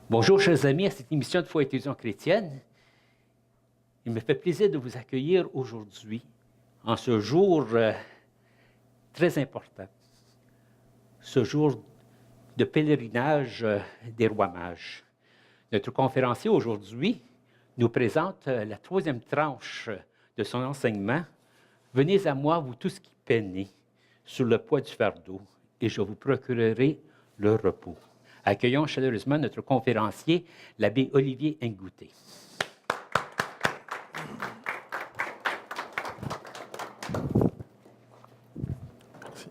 Bonjour, chers amis, à cette émission de Foi et Télévision chrétienne. Il me fait plaisir de vous accueillir aujourd'hui, en ce jour très important, ce jour de pèlerinage des rois mages. Notre conférencier aujourd'hui nous présente la troisième tranche de son enseignement. « Venez à moi, vous tous qui peinez sur le poids du fardeau, et je vous procurerai le repos. » Accueillons chaleureusement notre conférencier, l'abbé Olivier Ngouté. Merci.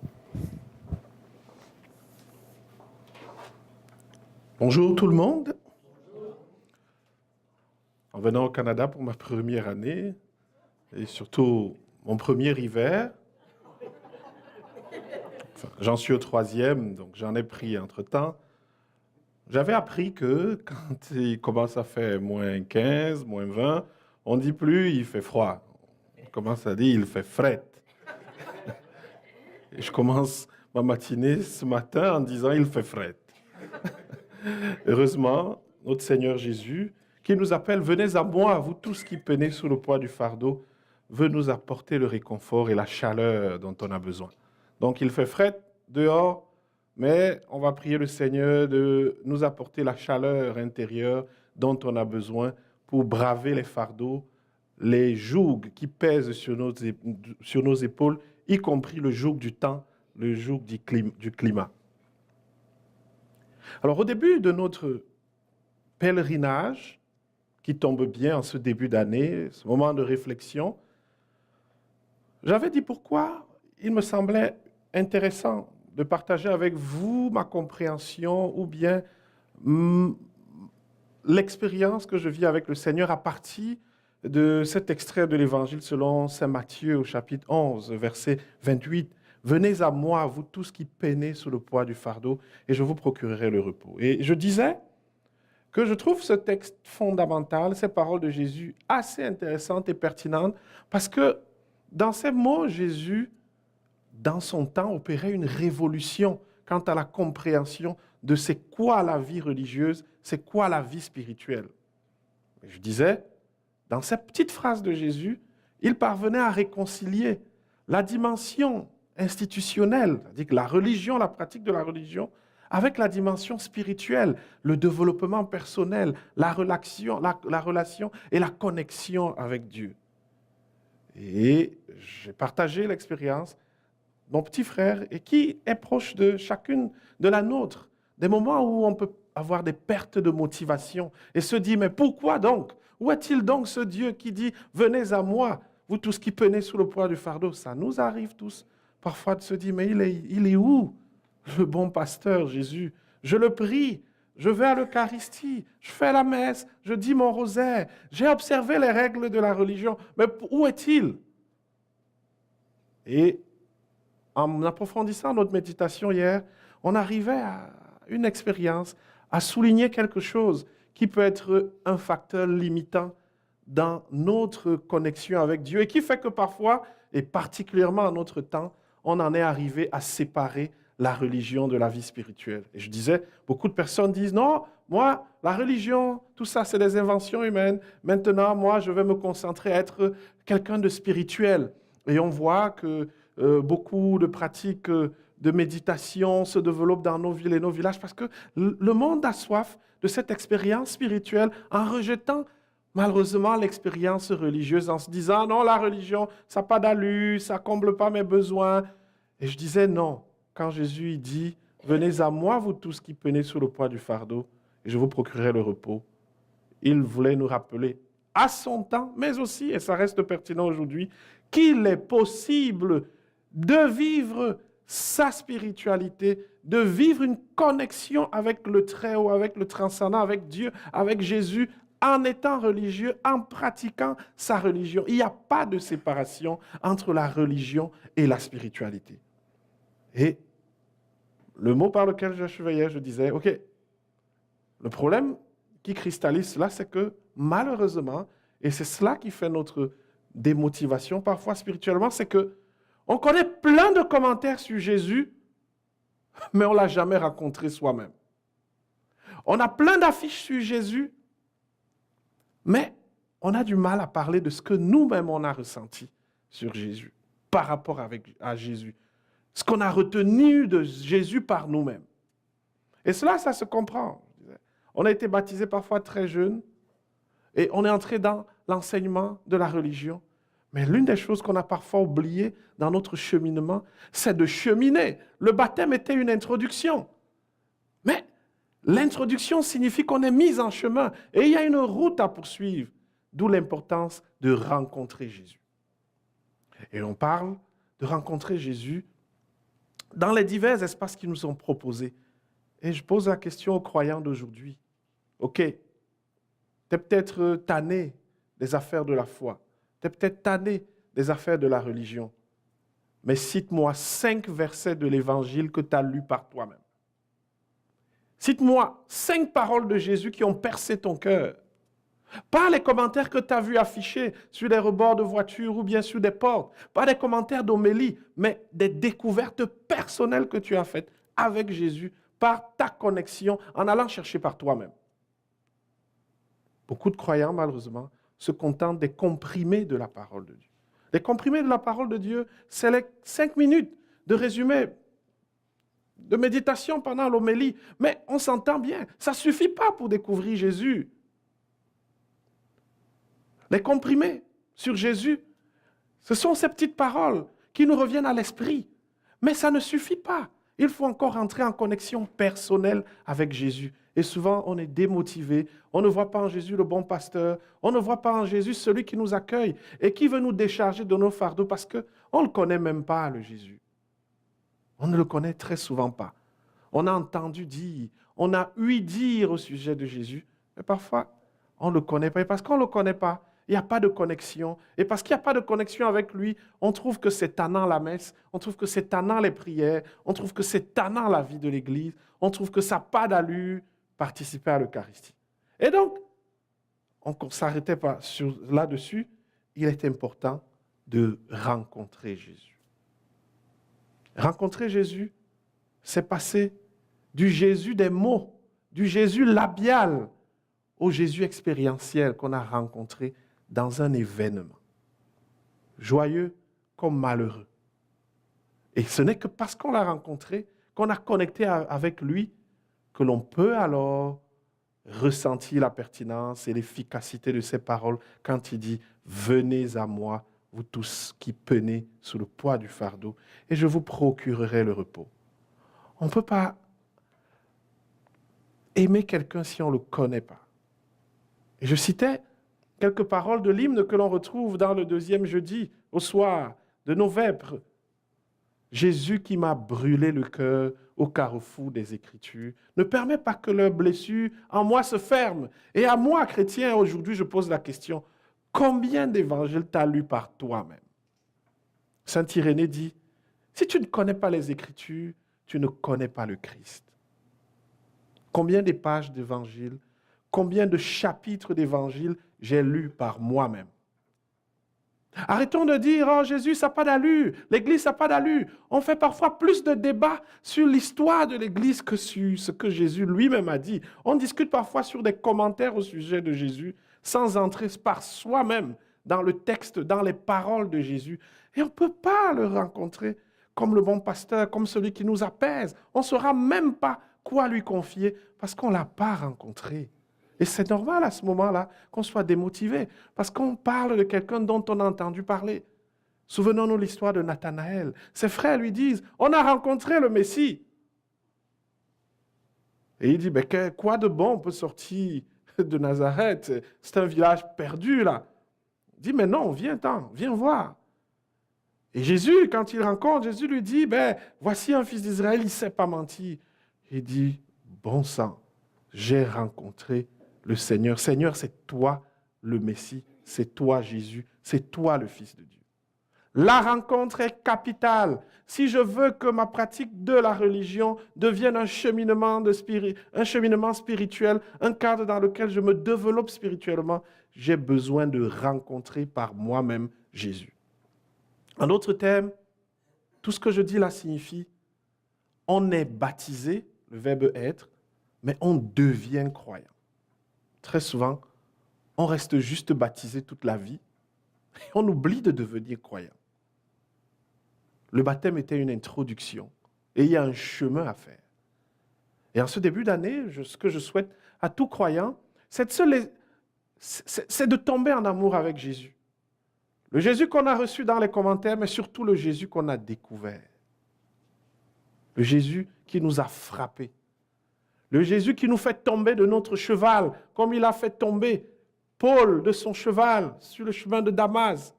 Bonjour tout le monde. En venant au Canada pour ma première année, et surtout mon premier hiver, j'en suis au 3e, donc j'en ai pris entre-temps. J'avais appris que quand il commence à faire moins 15, moins 20, on ne dit plus il fait froid. On commence à dire il fait fret. Et je commence ma matinée ce matin en disant il fait fret. Heureusement, notre Seigneur Jésus, qui nous appelle, venez à moi, vous tous qui peinez sous le poids du fardeau, veut nous apporter le réconfort et la chaleur dont on a besoin. Donc il fait fret dehors, mais on va prier le Seigneur de nous apporter la chaleur intérieure dont on a besoin pour braver les fardeaux, les jougs qui pèsent sur nos épaules, y compris le joug du temps, le joug du climat. Alors au début de notre pèlerinage, qui tombe bien en ce début d'année, ce moment de réflexion, j'avais dit pourquoi il me semblait intéressant de partager avec vous ma compréhension ou bien l'expérience que je vis avec le Seigneur à partir de cet extrait de l'Évangile selon saint Matthieu au chapitre 11, verset 28. « Venez à moi, vous tous qui peinez sous le poids du fardeau, et je vous procurerai le repos. » Et je disais que je trouve ce texte fondamental, ces paroles de Jésus, assez intéressantes et pertinentes, parce que dans ces mots, Jésus, dans son temps, opérait une révolution quant à la compréhension de c'est quoi la vie religieuse, c'est quoi la vie spirituelle. Et je disais, dans cette petite phrase de Jésus, il parvenait à réconcilier la dimension institutionnelle, c'est-à-dire que la religion, la pratique de la religion, avec la dimension spirituelle, le développement personnel, la relation et la connexion avec Dieu. Et j'ai partagé l'expérience de mon petit frère, et qui est proche de chacune de la nôtre, des moments où on peut avoir des pertes de motivation et se dire, mais pourquoi donc? Où est-il donc ce Dieu qui dit, venez à moi, vous tous qui peinez sous le poids du fardeau? Ça nous arrive tous parfois de se dire, mais il est où le bon pasteur Jésus? Je le prie, je vais à l'Eucharistie, je fais la messe, je dis mon rosaire, j'ai observé les règles de la religion, mais où est-il? Et en approfondissant notre méditation hier, on arrivait à une expérience, à souligner quelque chose qui peut être un facteur limitant dans notre connexion avec Dieu et qui fait que parfois, et particulièrement en notre temps, on en est arrivé à séparer la religion de la vie spirituelle. Et je disais, beaucoup de personnes disent, non, moi, la religion, tout ça, c'est des inventions humaines. Maintenant, moi, je vais me concentrer à être quelqu'un de spirituel. Et on voit que beaucoup de pratiques de méditation se développent dans nos villes et nos villages parce que le monde a soif de cette expérience spirituelle en rejetant malheureusement l'expérience religieuse, en se disant non, la religion, ça n'a pas d'allure, ça ne comble pas mes besoins. Et je disais non, quand Jésus dit venez à moi, vous tous qui peinez sous le poids du fardeau, et je vous procurerai le repos. Il voulait nous rappeler à son temps, mais aussi, et ça reste pertinent aujourd'hui, qu'il est possible de vivre sa spiritualité, de vivre une connexion avec le Très-Haut, avec le transcendant, avec Dieu, avec Jésus, en étant religieux, en pratiquant sa religion. Il n'y a pas de séparation entre la religion et la spiritualité. Et le mot par lequel j'achevais hier, je disais, OK, le problème qui cristallise cela, c'est que malheureusement, et c'est cela qui fait notre démotivation parfois spirituellement, c'est que on connaît plein de commentaires sur Jésus, mais on ne l'a jamais rencontré soi-même. On a plein d'affiches sur Jésus, mais on a du mal à parler de ce que nous-mêmes on a ressenti sur Jésus, par rapport à Jésus. Ce qu'on a retenu de Jésus par nous-mêmes. Et cela, ça se comprend. On a été baptisé parfois très jeune et on est entré dans l'enseignement de la religion. Mais l'une des choses qu'on a parfois oubliées dans notre cheminement, c'est de cheminer. Le baptême était une introduction. Mais l'introduction signifie qu'on est mis en chemin et il y a une route à poursuivre, d'où l'importance de rencontrer Jésus. Et on parle de rencontrer Jésus dans les divers espaces qui nous sont proposés. Et je pose la question aux croyants d'aujourd'hui. OK, tu es peut-être tanné des affaires de la foi. Tu es peut-être tanné des affaires de la religion. Mais cite-moi 5 versets de l'Évangile que tu as lus par toi-même. Cite-moi 5 paroles de Jésus qui ont percé ton cœur. Pas les commentaires que tu as vus affichés sur les rebords de voitures ou bien sur des portes. Pas des commentaires d'homélie, mais des découvertes personnelles que tu as faites avec Jésus par ta connexion en allant chercher par toi-même. Beaucoup de croyants, malheureusement, se contentent des comprimés de la parole de Dieu. Les comprimés de la parole de Dieu, c'est les 5 minutes de résumé, de méditation pendant l'homélie. Mais on s'entend bien, ça ne suffit pas pour découvrir Jésus. Les comprimés sur Jésus, ce sont ces petites paroles qui nous reviennent à l'esprit. Mais ça ne suffit pas. Il faut encore entrer en connexion personnelle avec Jésus. Et souvent, on est démotivé. On ne voit pas en Jésus le bon pasteur. On ne voit pas en Jésus celui qui nous accueille et qui veut nous décharger de nos fardeaux parce qu'on ne le connaît même pas, le Jésus. On ne le connaît très souvent pas. On a entendu dire, on a ouï dire au sujet de Jésus, mais parfois, on ne le connaît pas. Et parce qu'on ne le connaît pas, il n'y a pas de connexion. Et parce qu'il n'y a pas de connexion avec lui, on trouve que c'est tannant la messe, on trouve que c'est tannant les prières, on trouve que c'est tannant la vie de l'Église, on trouve que ça n'a pas d'allure participer à l'Eucharistie. Et donc, on ne s'arrêtait pas là-dessus, il est important de rencontrer Jésus. Rencontrer Jésus, c'est passer du Jésus des mots, du Jésus labial, au Jésus expérientiel qu'on a rencontré dans un événement, joyeux comme malheureux. Et ce n'est que parce qu'on l'a rencontré, qu'on a connecté avec lui, que l'on peut alors ressentir la pertinence et l'efficacité de ses paroles quand il dit « Venez à moi, vous tous qui peinez sous le poids du fardeau, et je vous procurerai le repos. » On ne peut pas aimer quelqu'un si on ne le connaît pas. Et je citais quelques paroles de l'hymne que l'on retrouve dans le 2e jeudi, au soir, de nos vêpres. Jésus qui m'a brûlé le cœur au carrefour des Écritures ne permet pas que leurs blessures en moi se ferment. Et à moi, chrétien, aujourd'hui, je pose la question, combien d'évangiles t'as lu par toi-même? Saint Irénée dit, si tu ne connais pas les Écritures, tu ne connais pas le Christ. Combien de pages d'évangile, combien de chapitres d'évangile j'ai lus par moi-même? Arrêtons de dire, oh Jésus, ça n'a pas d'allure, l'Église, ça n'a pas d'allure. On fait parfois plus de débats sur l'histoire de l'Église que sur ce que Jésus lui-même a dit. On discute parfois sur des commentaires au sujet de Jésus, sans entrer par soi-même dans le texte, dans les paroles de Jésus. Et on ne peut pas le rencontrer comme le bon pasteur, comme celui qui nous apaise. On ne saura même pas quoi lui confier parce qu'on ne l'a pas rencontré. Et c'est normal à ce moment-là qu'on soit démotivé, parce qu'on parle de quelqu'un dont on a entendu parler. Souvenons-nous l'histoire de Nathanaël. Ses frères lui disent, on a rencontré le Messie. Et il dit, mais quoi de bon peut sortir de Nazareth? C'est un village perdu là. Il dit, mais non, viens voir. Et Jésus, quand il rencontre, Jésus lui dit, voici un fils d'Israël, il ne sait pas mentir. Il dit, bon sang, j'ai rencontré le Seigneur. Seigneur, c'est toi le Messie, c'est toi Jésus, c'est toi le Fils de Dieu. La rencontre est capitale. Si je veux que ma pratique de la religion devienne un cheminement spirituel, un cadre dans lequel je me développe spirituellement, j'ai besoin de rencontrer par moi-même Jésus. En d'autres termes, tout ce que je dis là signifie, on est baptisé, le verbe être, mais on devient croyant. Très souvent, on reste juste baptisé toute la vie et on oublie de devenir croyant. Le baptême était une introduction et il y a un chemin à faire. Et en ce début d'année, ce que je souhaite à tout croyant, c'est de tomber en amour avec Jésus. Le Jésus qu'on a reçu dans les commentaires, mais surtout le Jésus qu'on a découvert. Le Jésus qui nous a frappés. Le Jésus qui nous fait tomber de notre cheval, comme il a fait tomber Paul de son cheval sur le chemin de Damas.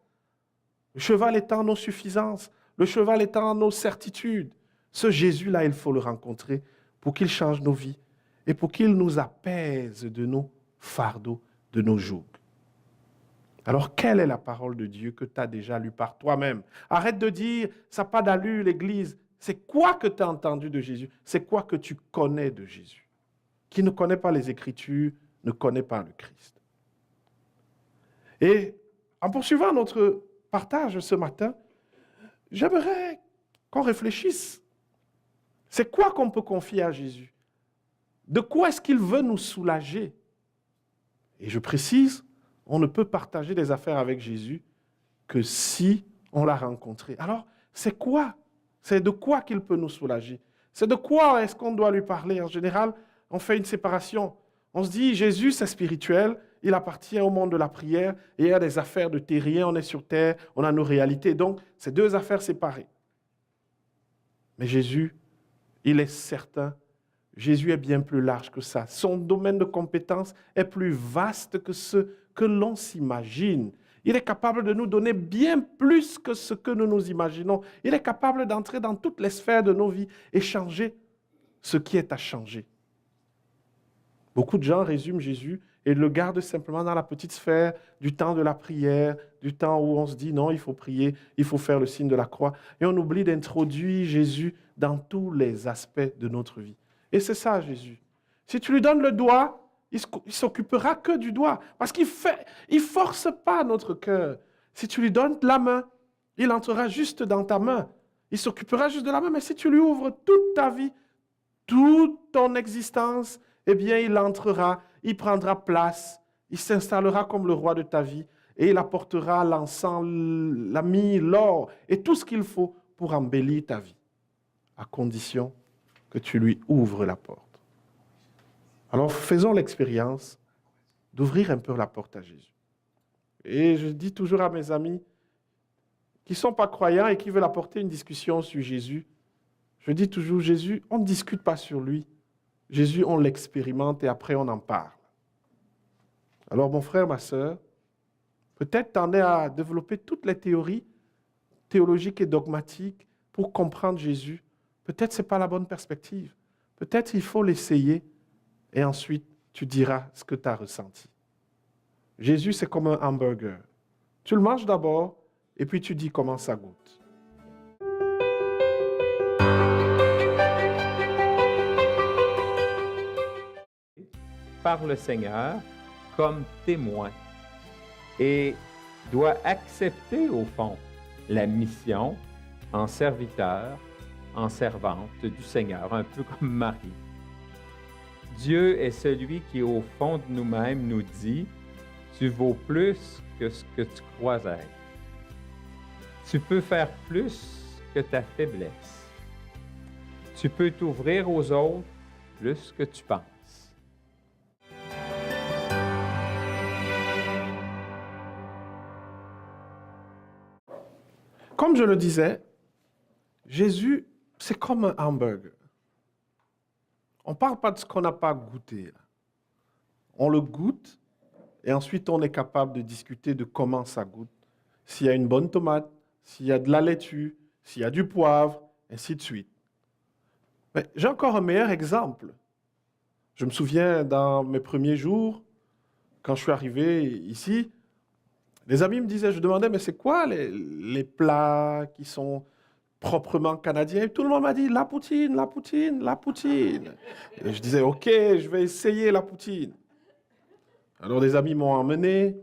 Le cheval étant nos suffisances, le cheval étant nos certitudes. Ce Jésus-là, il faut le rencontrer pour qu'il change nos vies et pour qu'il nous apaise de nos fardeaux, de nos jougs. Alors, quelle est la parole de Dieu que tu as déjà lue par toi-même? Arrête de dire, ça n'a pas d'allure l'Église. C'est quoi que tu as entendu de Jésus? C'est quoi que tu connais de Jésus? Qui ne connaît pas les Écritures ne connaît pas le Christ. Et en poursuivant notre partage ce matin, j'aimerais qu'on réfléchisse. C'est quoi qu'on peut confier à Jésus? De quoi est-ce qu'il veut nous soulager? Et je précise, on ne peut partager des affaires avec Jésus que si on l'a rencontré. Alors, c'est quoi? C'est de quoi qu'il peut nous soulager? C'est de quoi est-ce qu'on doit lui parler? En général, on fait une séparation. On se dit, Jésus, c'est spirituel, il appartient au monde de la prière, et il y a des affaires de terrien, on est sur terre, on a nos réalités. Donc, c'est deux affaires séparées. Mais Jésus, il est certain, Jésus est bien plus large que ça. Son domaine de compétence est plus vaste que ce que l'on s'imagine. Il est capable de nous donner bien plus que ce que nous nous imaginons. Il est capable d'entrer dans toutes les sphères de nos vies et changer ce qui est à changer. Beaucoup de gens résument Jésus et le gardent simplement dans la petite sphère du temps de la prière, du temps où on se dit non, il faut prier, il faut faire le signe de la croix. Et on oublie d'introduire Jésus dans tous les aspects de notre vie. Et c'est ça, Jésus. Si tu lui donnes le doigt, il ne s'occupera que du doigt. Parce qu'il ne force pas notre cœur. Si tu lui donnes la main, il entrera juste dans ta main. Il s'occupera juste de la main. Mais si tu lui ouvres toute ta vie, toute ton existence, eh bien, il entrera, il prendra place, il s'installera comme le roi de ta vie et il apportera l'encens, la myrrhe, l'or et tout ce qu'il faut pour embellir ta vie, à condition que tu lui ouvres la porte. Alors, faisons l'expérience d'ouvrir un peu la porte à Jésus. Et je dis toujours à mes amis qui ne sont pas croyants et qui veulent apporter une discussion sur Jésus, je dis toujours, Jésus, on ne discute pas sur lui. Jésus, on l'expérimente et après on en parle. Alors, mon frère, ma sœur, peut-être tu en es à développer toutes les théories théologiques et dogmatiques pour comprendre Jésus. Peut-être ce n'est pas la bonne perspective. Peut-être il faut l'essayer et ensuite tu diras ce que tu as ressenti. Jésus, c'est comme un hamburger. Tu le manges d'abord et puis tu dis comment ça goûte. Par le Seigneur comme témoin et doit accepter au fond la mission en serviteur, en servante du Seigneur, un peu comme Marie. Dieu est celui qui, au fond de nous-mêmes, nous dit « Tu vaux plus que ce que tu crois être. Tu peux faire plus que ta faiblesse. Tu peux t'ouvrir aux autres plus que tu penses. » Comme je le disais, Jésus, c'est comme un hamburger. On ne parle pas de ce qu'on n'a pas goûté. On le goûte et ensuite on est capable de discuter de comment ça goûte. S'il y a une bonne tomate, s'il y a de la laitue, s'il y a du poivre, ainsi de suite. Mais j'ai encore un meilleur exemple. Je me souviens dans mes premiers jours, quand je suis arrivé ici, les amis me disaient, je demandais, mais c'est quoi les plats qui sont proprement canadiens? Et tout le monde m'a dit, la poutine, la poutine, la poutine. Et je disais, OK, je vais essayer la poutine. Alors des amis m'ont emmené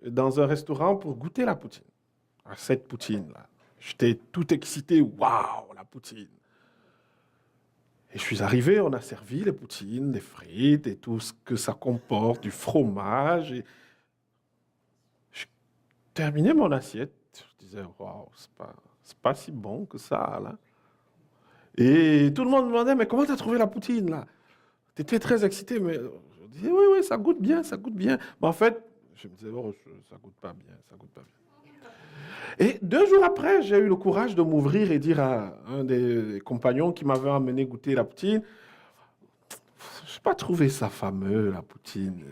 dans un restaurant pour goûter la poutine. À cette poutine-là. J'étais tout excité, waouh, la poutine. Et je suis arrivé, on a servi les poutines, les frites et tout ce que ça comporte, du fromage. Et je terminais mon assiette. Je disais, waouh, c'est pas si bon que ça, là. Et tout le monde me demandait, mais comment tu as trouvé la poutine, là? Tu étais très excité, mais je disais, oui, oui, ça goûte bien, ça goûte bien. Mais en fait, je me disais, oh, ça goûte pas bien, ça goûte pas bien. Et 2 jours après, j'ai eu le courage de m'ouvrir et dire à un des compagnons qui m'avait emmené goûter la poutine, je n'ai pas trouvé ça fameux, la poutine.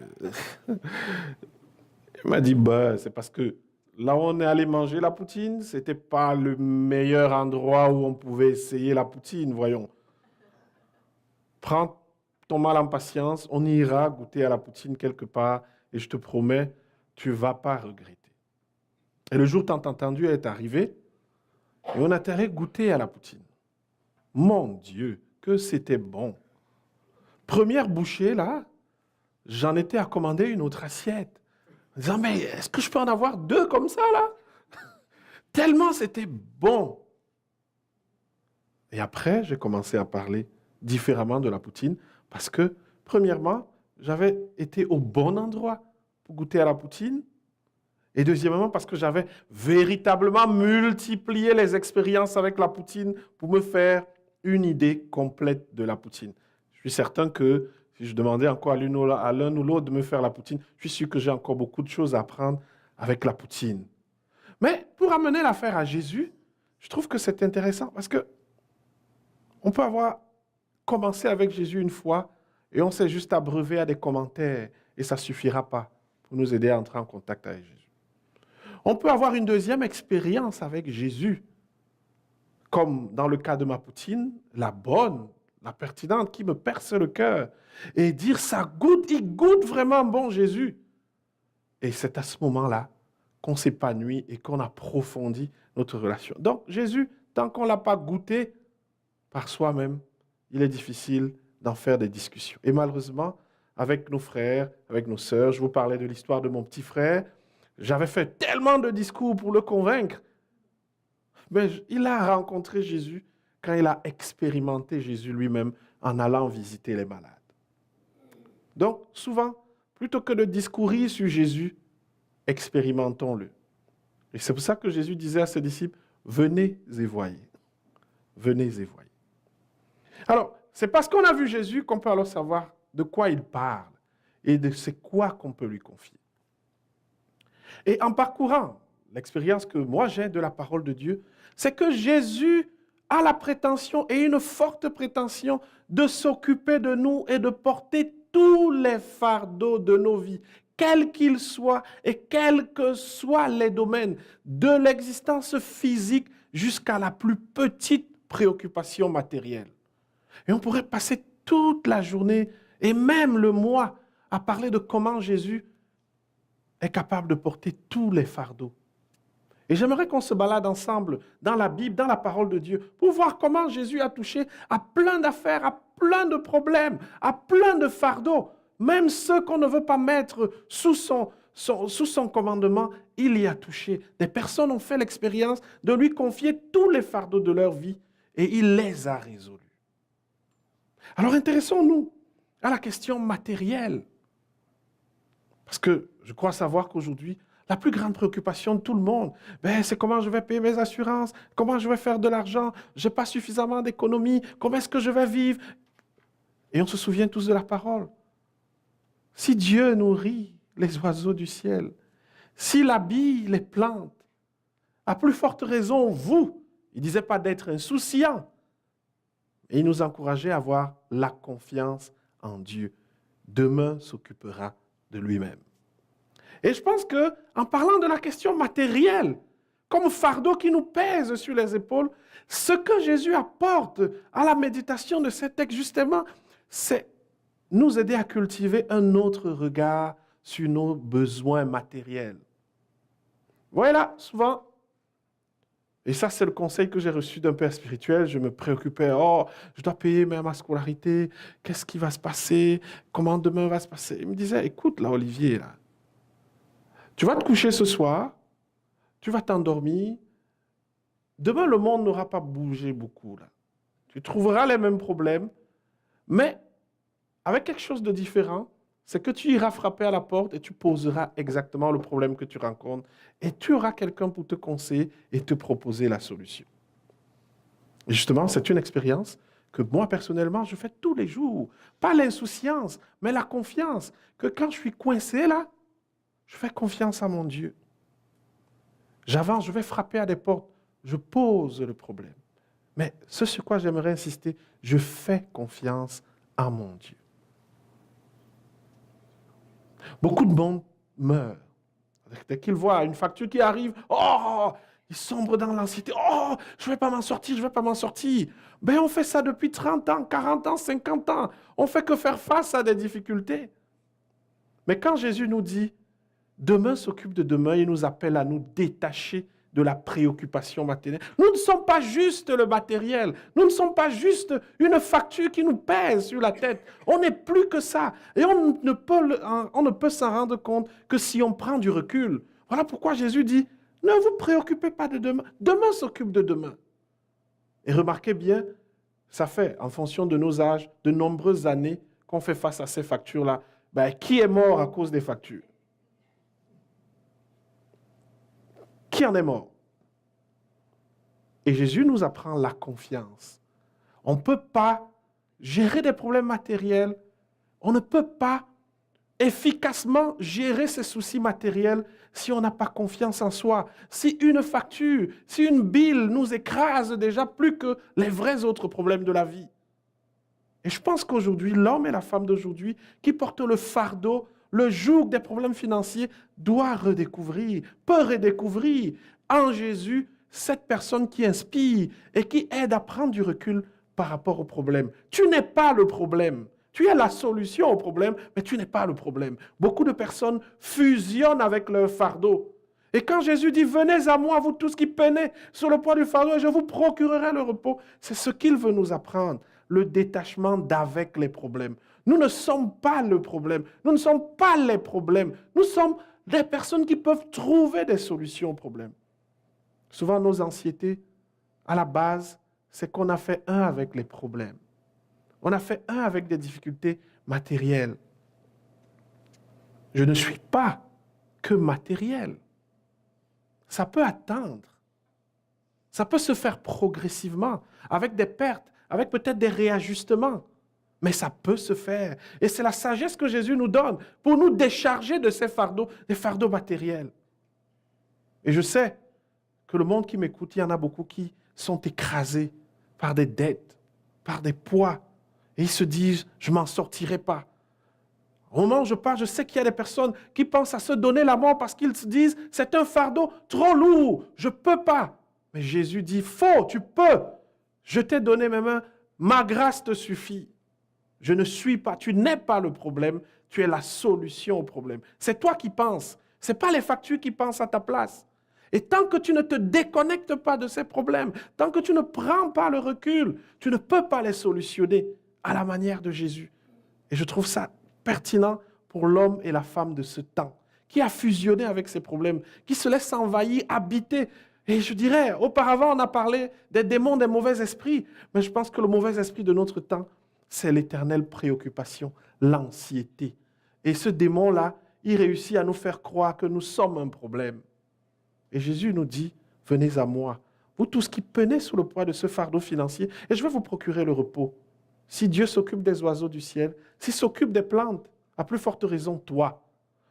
Il m'a dit, bah, c'est parce que là où on est allé manger la poutine, ce n'était pas le meilleur endroit où on pouvait essayer la poutine, voyons. Prends ton mal en patience, on ira goûter à la poutine quelque part et je te promets, tu ne vas pas regretter. Et le jour tant entendu est arrivé et on a allé goûter à la poutine. Mon Dieu, que c'était bon. Première bouchée, là, j'en étais à commander une autre assiette. En disant, mais est-ce que je peux en avoir 2 comme ça, là? Tellement c'était bon. Et après, j'ai commencé à parler différemment de la poutine parce que, premièrement, j'avais été au bon endroit pour goûter à la poutine. Et deuxièmement, parce que j'avais véritablement multiplié les expériences avec la poutine pour me faire une idée complète de la poutine. Je suis certain que si je demandais encore à l'un ou l'autre de me faire la poutine, je suis sûr que j'ai encore beaucoup de choses à apprendre avec la poutine. Mais pour amener l'affaire à Jésus, je trouve que c'est intéressant parce que on peut avoir commencé avec Jésus une fois et on s'est juste abreuvé à des commentaires et ça ne suffira pas pour nous aider à entrer en contact avec Jésus. On peut avoir une deuxième expérience avec Jésus, comme dans le cas de ma poutine, la bonne, la pertinente, qui me perce le cœur, et dire ça goûte, il goûte vraiment bon Jésus. Et c'est à ce moment-là qu'on s'épanouit et qu'on approfondit notre relation. Donc Jésus, tant qu'on ne l'a pas goûté par soi-même, il est difficile d'en faire des discussions. Et malheureusement, avec nos frères, avec nos sœurs, je vous parlais de l'histoire de mon petit frère, j'avais fait tellement de discours pour le convaincre, mais il a rencontré Jésus quand il a expérimenté Jésus lui-même en allant visiter les malades. Donc, souvent, plutôt que de discourir sur Jésus, expérimentons-le. Et c'est pour ça que Jésus disait à ses disciples, venez et voyez. Venez et voyez. Alors, c'est parce qu'on a vu Jésus qu'on peut alors savoir de quoi il parle et de c'est quoi qu'on peut lui confier. Et en parcourant l'expérience que moi j'ai de la parole de Dieu, c'est que Jésus a la prétention et une forte prétention de s'occuper de nous et de porter tous les fardeaux de nos vies, quels qu'ils soient et quels que soient les domaines, de l'existence physique jusqu'à la plus petite préoccupation matérielle. Et on pourrait passer toute la journée et même le mois à parler de comment Jésus est capable de porter tous les fardeaux. Et j'aimerais qu'on se balade ensemble dans la Bible, dans la parole de Dieu, pour voir comment Jésus a touché à plein d'affaires, à plein de problèmes, à plein de fardeaux. Même ceux qu'on ne veut pas mettre sous son commandement, il y a touché. Des personnes ont fait l'expérience de lui confier tous les fardeaux de leur vie et il les a résolus. Alors intéressons-nous à la question matérielle. Parce que je crois savoir qu'aujourd'hui, la plus grande préoccupation de tout le monde, c'est comment je vais payer mes assurances, comment je vais faire de l'argent, je n'ai pas suffisamment d'économie, comment est-ce que je vais vivre? Et on se souvient tous de la parole. Si Dieu nourrit les oiseaux du ciel, s'il habille les plantes, à plus forte raison, vous, il ne disait pas d'être insouciant, et il nous encourageait à avoir la confiance en Dieu. Demain s'occupera de lui-même. Et je pense qu'en parlant de la question matérielle, comme fardeau qui nous pèse sur les épaules, ce que Jésus apporte à la méditation de cet texte, justement, c'est nous aider à cultiver un autre regard sur nos besoins matériels. Voilà, souvent, et ça c'est le conseil que j'ai reçu d'un père spirituel, je me préoccupais, je dois payer ma scolarité, qu'est-ce qui va se passer, comment demain va se passer. Il me disait, écoute là Olivier, là, tu vas te coucher ce soir, tu vas t'endormir, demain le monde n'aura pas bougé beaucoup. Là. Tu trouveras les mêmes problèmes, Mais avec quelque chose de différent, c'est que tu iras frapper à la porte et tu poseras exactement le problème que tu rencontres et tu auras quelqu'un pour te conseiller et te proposer la solution. Et justement, c'est une expérience que moi, personnellement, je fais tous les jours. Pas l'insouciance, mais la confiance. Que quand je suis coincé là, je fais confiance à mon Dieu. J'avance, je vais frapper à des portes, je pose le problème. Mais ce sur quoi j'aimerais insister, je fais confiance à mon Dieu. Beaucoup de monde meurt. Dès qu'ils voient une facture qui arrive, oh, ils sombrent dans l'anxiété. Oh, je ne vais pas m'en sortir, je ne vais pas m'en sortir. Ben, on fait ça depuis 30 ans, 40 ans, 50 ans. On ne fait que faire face à des difficultés. Mais quand Jésus nous dit, demain s'occupe de demain, il nous appelle à nous détacher de la préoccupation matérielle. Nous ne sommes pas juste le matériel. Nous ne sommes pas juste une facture qui nous pèse sur la tête. On n'est plus que ça. Et on ne peut s'en rendre compte que si on prend du recul. Voilà pourquoi Jésus dit, ne vous préoccupez pas de demain. Demain s'occupe de demain. Et remarquez bien, ça fait, en fonction de nos âges, de nombreuses années qu'on fait face à ces factures-là. Ben, qui est mort à cause des factures? Qui en est mort? Et Jésus nous apprend la confiance. On ne peut pas gérer des problèmes matériels. On ne peut pas efficacement gérer ses soucis matériels si on n'a pas confiance en soi. Si une facture, si une bille nous écrase déjà plus que les vrais autres problèmes de la vie. Et je pense qu'aujourd'hui, l'homme et la femme d'aujourd'hui qui portent le fardeau, le joug des problèmes financiers, doit redécouvrir, peut redécouvrir en Jésus cette personne qui inspire et qui aide à prendre du recul par rapport au problème. Tu n'es pas le problème. Tu es la solution au problème, mais tu n'es pas le problème. Beaucoup de personnes fusionnent avec leur fardeau. Et quand Jésus dit « Venez à moi, vous tous qui peinez sur le poids du fardeau, et je vous procurerai le repos », c'est ce qu'il veut nous apprendre, le détachement d'avec les problèmes. Nous ne sommes pas le problème. Nous ne sommes pas les problèmes. Nous sommes des personnes qui peuvent trouver des solutions aux problèmes. Souvent, nos anxiétés, à la base, c'est qu'on a fait un avec les problèmes. On a fait un avec des difficultés matérielles. Je ne suis pas que matériel. Ça peut attendre. Ça peut se faire progressivement, avec des pertes, avec peut-être des réajustements. Mais ça peut se faire. Et c'est la sagesse que Jésus nous donne pour nous décharger de ces fardeaux, des fardeaux matériels. Et je sais que le monde qui m'écoute, il y en a beaucoup qui sont écrasés par des dettes, par des poids. Et ils se disent, je ne m'en sortirai pas. Au moment où je parle, je sais qu'il y a des personnes qui pensent à se donner la mort parce qu'ils se disent, c'est un fardeau trop lourd, je ne peux pas. Mais Jésus dit, faux, tu peux. Je t'ai donné mes mains, ma grâce te suffit. Je ne suis pas, tu n'es pas le problème, tu es la solution au problème. C'est toi qui penses, ce n'est pas les factures qui pensent à ta place. Et tant que tu ne te déconnectes pas de ces problèmes, tant que tu ne prends pas le recul, tu ne peux pas les solutionner à la manière de Jésus. Et je trouve ça pertinent pour l'homme et la femme de ce temps, qui a fusionné avec ces problèmes, qui se laisse envahir, habiter. Et je dirais, auparavant, on a parlé des démons, des mauvais esprits, mais je pense que le mauvais esprit de notre temps, c'est l'éternelle préoccupation, l'anxiété. Et ce démon-là, il réussit à nous faire croire que nous sommes un problème. Et Jésus nous dit, venez à moi, vous tous qui peinez sous le poids de ce fardeau financier, et je vais vous procurer le repos. Si Dieu s'occupe des oiseaux du ciel, s'il s'occupe des plantes, à plus forte raison, toi.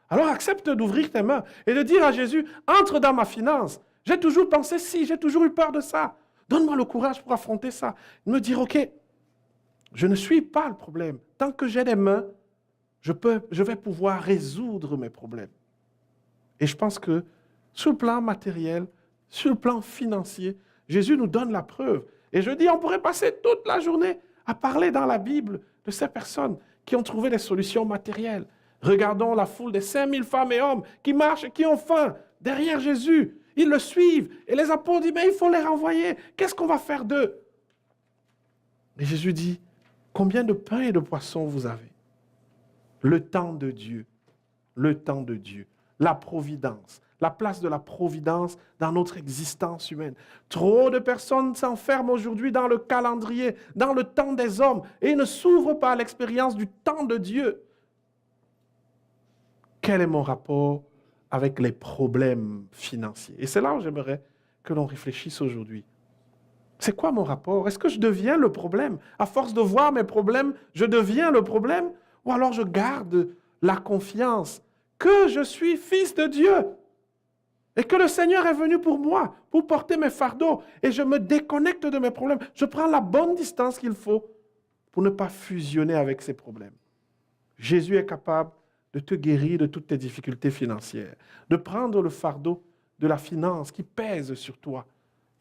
Alors accepte d'ouvrir tes mains et de dire à Jésus, entre dans ma finance. J'ai toujours pensé si, j'ai toujours eu peur de ça. Donne-moi le courage pour affronter ça. Me dire, ok, je ne suis pas le problème. Tant que j'ai des mains, je vais pouvoir résoudre mes problèmes. Et je pense que sur le plan matériel, sur le plan financier, Jésus nous donne la preuve. Et je dis, on pourrait passer toute la journée à parler dans la Bible de ces personnes qui ont trouvé des solutions matérielles. Regardons la foule des 5000 femmes et hommes qui marchent et qui ont faim derrière Jésus. Ils le suivent. Et les apôtres disent, mais il faut les renvoyer. Qu'est-ce qu'on va faire d'eux? Et Jésus dit, combien de pain et de poissons vous avez? Le temps de Dieu, la providence, la place de la providence dans notre existence humaine. Trop de personnes s'enferment aujourd'hui dans le calendrier, dans le temps des hommes, et ne s'ouvrent pas à l'expérience du temps de Dieu. Quel est mon rapport avec les problèmes financiers? Et c'est là où j'aimerais que l'on réfléchisse aujourd'hui. C'est quoi mon rapport? Est-ce que je deviens le problème? À force de voir mes problèmes, je deviens le problème? Ou alors je garde la confiance que je suis fils de Dieu et que le Seigneur est venu pour moi, pour porter mes fardeaux, et je me déconnecte de mes problèmes. Je prends la bonne distance qu'il faut pour ne pas fusionner avec ces problèmes. Jésus est capable de te guérir de toutes tes difficultés financières, de prendre le fardeau de la finance qui pèse sur toi.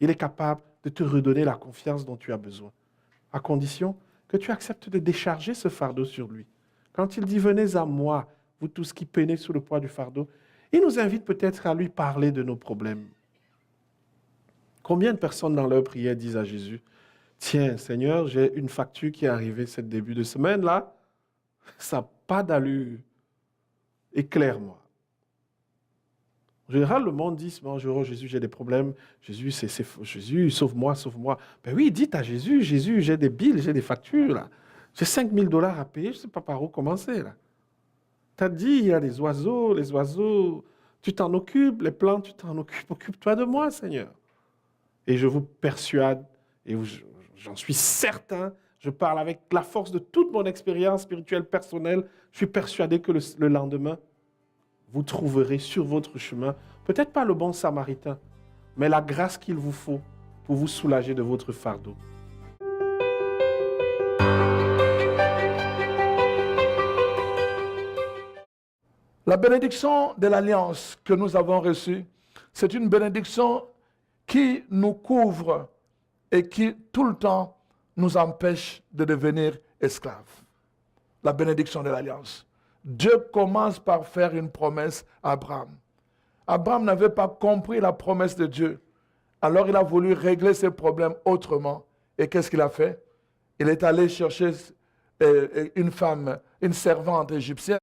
Il est capable de te redonner la confiance dont tu as besoin, à condition que tu acceptes de décharger ce fardeau sur lui. Quand il dit « Venez à moi, vous tous qui peinez sous le poids du fardeau », il nous invite peut-être à lui parler de nos problèmes. Combien de personnes dans leur prière disent à Jésus « Tiens, Seigneur, j'ai une facture qui est arrivée ce début de semaine-là, ça n'a pas d'allure. Éclaire-moi. » En général, le monde dit, bonjour Jésus, j'ai des problèmes. Jésus, Jésus, sauve-moi, sauve-moi. Ben oui, dites à Jésus, Jésus, j'ai des billes, j'ai des factures. Là. J'ai 5 000 $ à payer, je ne sais pas par où commencer. Tu as dit, il y a les oiseaux, tu t'en occupes, les plantes, tu t'en occupes. Occupe-toi de moi, Seigneur. Et je vous persuade, et j'en suis certain, je parle avec la force de toute mon expérience spirituelle personnelle, je suis persuadé que le lendemain, vous trouverez sur votre chemin, peut-être pas le bon samaritain, mais la grâce qu'il vous faut pour vous soulager de votre fardeau. La bénédiction de l'Alliance que nous avons reçue, c'est une bénédiction qui nous couvre et qui, tout le temps, nous empêche de devenir esclaves. La bénédiction de l'Alliance. Dieu commence par faire une promesse à Abraham. Abraham n'avait pas compris la promesse de Dieu. Alors il a voulu régler ses problèmes autrement. Et qu'est-ce qu'il a fait? Il est allé chercher une femme, une servante égyptienne.